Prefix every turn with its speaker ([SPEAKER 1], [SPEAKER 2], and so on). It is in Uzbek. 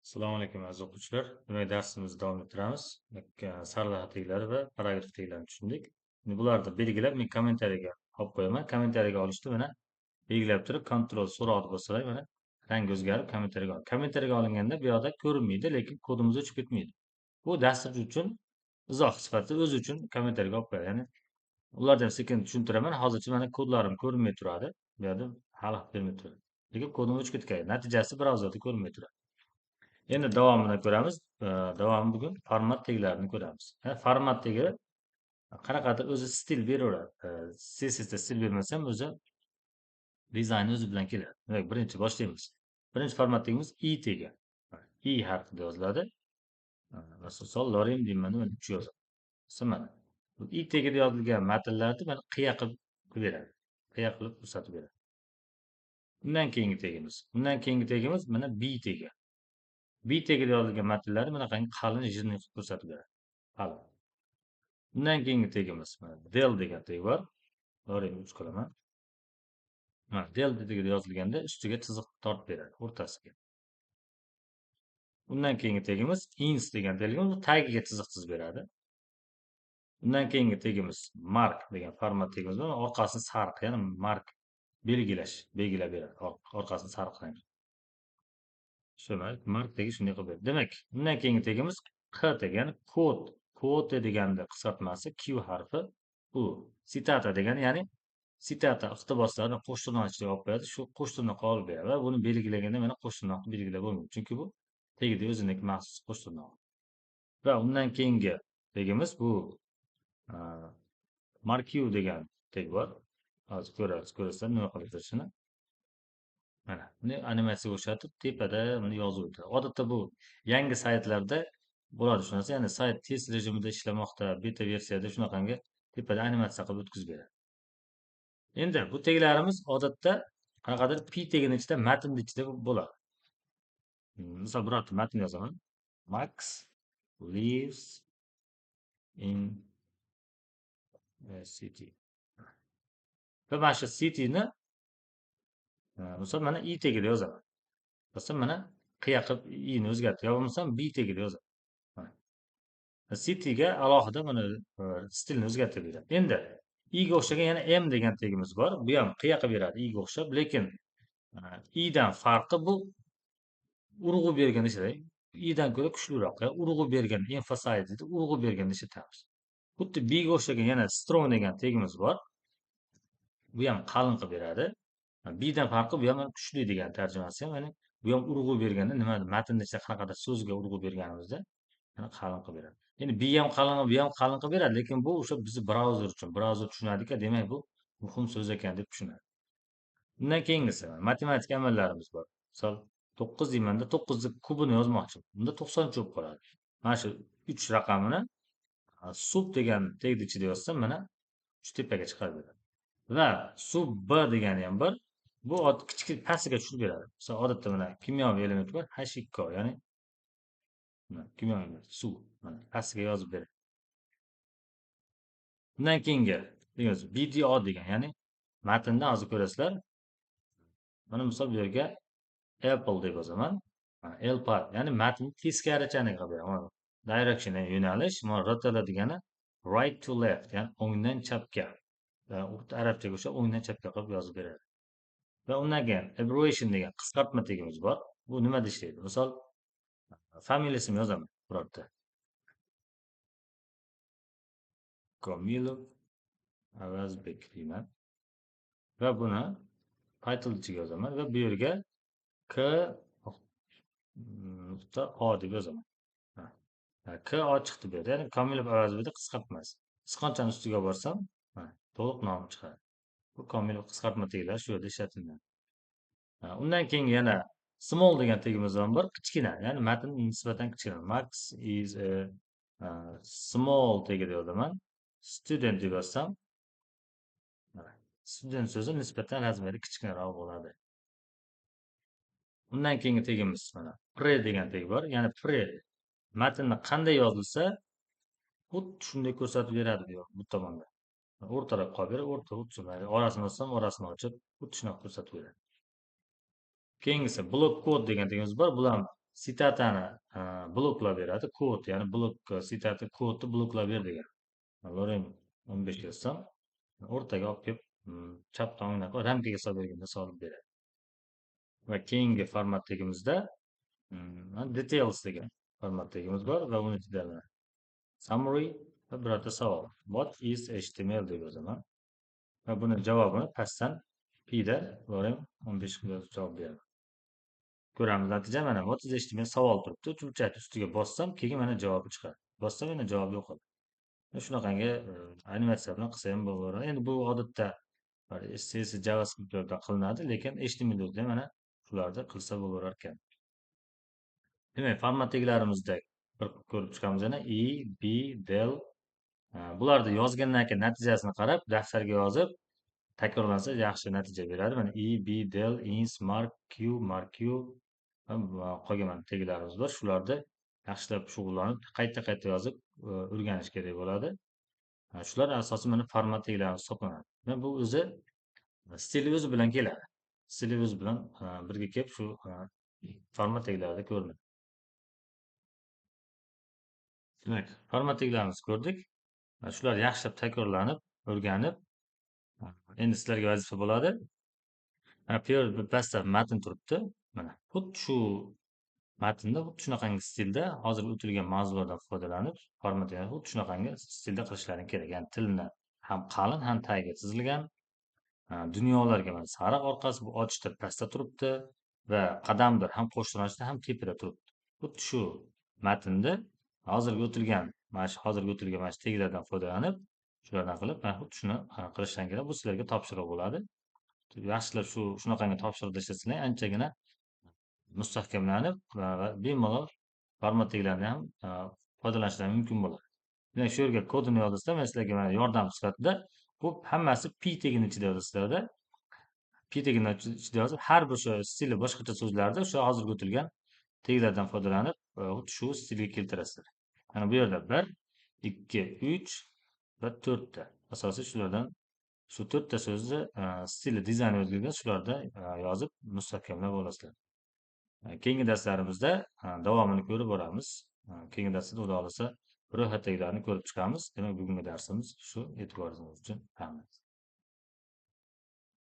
[SPEAKER 1] Assalomu alaykum aziz o'quvchilar. Demak, darsimizni davom ettiramiz. Sarlavha teglari va paragraf teglarini tushundik. Endi bularni belgilab, men kommentariyaga olib qo'yaman. Kommentariyaga olishda mana belgilab turib, kontrol so'roqni bossalar, mana rang o'zgarib kommentariyaga oladi. Kommentariyaga olinganda bu yoqda ko'rinmaydi, lekin kodimiz o'chib ketmaydi. Bu dastur uchun izoh sifatida o'zi uchun kommentariyaga olib qo'yadi. Ya'ni ularni ham sekin tushuntiraman. Hozircha mana kodlarim ko'rinmay turadi. Bu yerda xalaqit bermay turadi. Lekin kodim o'chib ketgan. Natijasi brauzerda ko'rinmay turadi. Endi davomini ko'ramiz. Davomi bugun format teglarini ko'ramiz. Format tegi qanaqadir o'zi stil beraveradi. CSSda stil bermasam o'zi dizayn o'zi bilan keladi. Demak, birinchi boshlaymiz. Birinchi format tegimiz i tegi. I harfida yoziladi. Misol Lorem deyman, mana 3 yozaman. Mana bu i tegida yozilgan matnlarni mana qiya qilib beradi. Qiya qilib ko'rsatib beradi. Undan keyingi tegimiz. Undan keyingi tegimiz mana b tegi. B tegida yozilgan matnlarni bunaqangi qalin jizn qilib ko'rsatib beradi. Qalin. Undan keyingi tegimiz mana del degan teg bor. Lorem 3 qilaman. Mana del tegida yozilganda ustiga chiziq tortib beradi o'rtasiga. Undan keyingi tegimiz ins degan tegimiz tagiga chiziq chizib beradi. Undan keyingi tegimiz mark degan format tegimiz bor. Orqasini sariq, ya'ni mark belgilab beradi. Orqasini sariq rang. Mark tegi shunday qilib beradi. Demak, undan keyingi tegimiz q degani kod. Kod deganda qisqartmasi q harfi. Bu sitata degani, ya'ni sitata iqtiboslarni qo'sh tirnoq ichiga olib qo'yadi. Shu qo'sh tirnoqqa olib beradi va buni belgilaganda mana qo'sh tirnoqni belgilab bo'lmaydi. Chunki bu tegida o'zining maxsus qo'sh tirnog'i. Va undan keyingi tegimiz bu marquee degan teg bor. Hozir ko'rasizlar nima qilib turishini. Mana buni animatsiyaga o'xshatib tepada buni yozib o'tadi. Odatda bu yangi saytlarda bo'ladi shu narsa. Ya'ni sayt test rejimida ishlamoqda, beta versiyada shunaqangi tepada animatsiya qilib o'tkazib beradi. Endi bu teglarimiz odatda qanaqadir p tegini ichida, matnning ichida bo'ladi. Misol birorta matn yozaman. Max lives in a city. Va mana shu cityni misol mana i tegida yozaman. Bo'lsa mana qiya qilib i'ni o'zgartirib, yo bo'lmasam b tegida yozaman. Cityga alohida buni stilni o'zgartirib beradi. Endi i'ga o'xshagan yana m degan tegimiz bor. Bu ham qiya qilib beradi i'ga o'xshab, lekin i'dan farqi bu urg'u bergan ishida. i'dan ko'ra kuchliroq. Urg'u bergan, emphasize deydi, urg'u bergan ishlatamiz. Xuddi b'ga o'xshagan yana strong degan tegimiz bor. Bu ham qalin qilib beradi. B'dan farqi bu ham kuchli degan tarjimasi ham, ya'ni bu ham urg'u berganda nima matnda ichida qanaqadir so'zga urg'u berganimizda yana qalin qilib beradi. Endi B ham qalin, bu ham qalin qilib beradi, lekin bu o'sha bizni brauzer uchun. Brauzer tushunadiki, demak bu muhim so'z ekan deb tushunadi. Undan keyingisi matematik amallarimiz bor. Misol 9 deymanda 9 ni kubini yozmoqchiman. Bunda 90 bo'lib qoladi. Mana shu 3 raqamini sub degan tegni ichida yozsam mana shu tepaga chiqarib beradi. Va sub b degani ham bor. Bu kichik pastiga tushirib beradi. Misol odatda mana kimyoviy element bor, H2O, ya'ni kimyoviy element suv mana pastiga yozib beradi. Undan keyingi BDO degan, ya'ni matnda hozir ko'rasizlar. Mana misol bu yerga Apple deb yozaman. L-pad, ya'ni matn teskarichani qilib beraman. Direction, ya'ni yo'nalish, mana RTL degani right to left, ya'ni o'ngdan chapga. Arabchaga o'xshab o'ngdan chapga qilib yozib beradi. Va undan keyin abbreviation degan qisqartma tegimiz bor. Bu nima ishlaydi? Misol familiyasini yozaman birorta. Komilov Avazbek deyman. Va buni title ichiga yozaman va bu yerga k nuqta o deb yozaman. K o chiqdi bu yerda. Ya'ni Komilov Avazbekda qisqartmasi. Sichqonchani ustiga borsam, to'liq nom chiqadi. Bu Komilov qisqartma teglari shu yerda ishlatilgan. Undan keyin yana small degan tegimiz ham bor, kichkina, ya'ni matn nisbatan kichkina. Max is a small tegida yozaman. Student deb yozsam, student so'zi nisbatan razmeri kichkinaroq bo'ladi. Undan keyingi tegimiz mana pre degan teg bor. Ya'ni pre matnni qanday yozilsa, xuddi shunday ko'rsatib beradi bu tomonda. O'rtaroq qolib beradi, o'rta orasini olsam, orasini ochib, xuddi shunaqa ko'rsatib beradi. Keyingisi block code degan tegimiz bor. Bular sitatani bloklab beradi. Kod, ya'ni sitati kodni bloklab ber degan. Lorem 15 yozsam, o'rtaga olib kelib, chap tomonidan ramkaga solib berganda solib beradi. Va keyingi formatligimizda details degan formatligimiz bor va uni ichida summary va birorta savol. What is HTML deb yozaman. Va buni javobini pastdan P'da lorem 15 yozib javob beradi. Ko'ramiz natija mana what is HTML savol turibdi. Uchburchak ustiga bossam, keyin mana javobi chiqadi. Bossam yana javob yo'qoladi. Shunaqangi animatsiya bilan qilsa ham bo'laveradi. Endi bu odatda CSS JavaScriptlarda qilinadi, lekin HTMLda mana shularda qilsa bo'laverar ekan. Demak, formatdagilarimizda bir ko'rib chiqamiz yana I, B, del. Bularni yozgandan keyin natijasini qarab, daftarga yozib, takrorlansa yaxshi natija beradi. Mana I, B, del, ins, mark, q va qolgan teglarimiz bor. Shularni yaxshilab shug'ullanib, qayta-qayta yozib o'rganish kerak bo'ladi. Shular asosiy mana format teglarimiz hisoblanadi. Bu o'zi stili o'zi bilan keladi. Stili o'zi bilan birga kelib shu format teglarida ko'rinadi. Demak, format teglarimizni ko'rdik. Shular yaxshilab takrorlanib, o'rganib, endi sizlarga vazifa bo'ladi. Pastda matn turibdi. Mana xuddi shu matnda xuddi shunaqangi stilda hozir o'tilgan mavzulardan foydalanib, formatga xuddi shunaqangi stilda qilishlaring kerak. Ya'ni tilni ham qalin, ham tagiga chizilgan. Dunyolarga mana sariq orqasi bu ochishda pastda turibdi va qadamdir ham qo'shtirnochda ham tepada turibdi. Xuddi shu matnda hozirgi o'tilgan mana shu teglardan foydalanib, shulardan qilib, mana xuddi shuni qilishdan kerak. Bu sizlarga topshiriq bo'ladi. Yaxshilab shunaqangi topshiriqda ishlasanglar, anchagina mustahkamlanib va bemalol formatdagilarni ham foydalanishlar mumkin bo'ladi. Demak, shu yerga kodini yozasizlar, men sizlarga mana yordam sifatida bu hammasi pi tegini ichida yozasizlarda. Pi tegini ichida yozib, har bir o'sha stili boshqacha so'zlarda o'sha hozirgi o'tilgan teglardan foydalanib, xuddi shu stilga keltirasizlar. Mana bu yerda 1, 2, 3 va 4 ta. Asosiy shulardan shu 4 ta so'zni stili dizayni o'zgargan, shularda yozib mustahkamlab olasizlar. Keyingi darslarimizda davomini ko'rib boramiz. Keyingi darsda xudo xohlasa ro'yxatdagilarni ko'rib chiqamiz. Demak, bugungi darsimiz shu. E'tiboringiz uchun rahmat.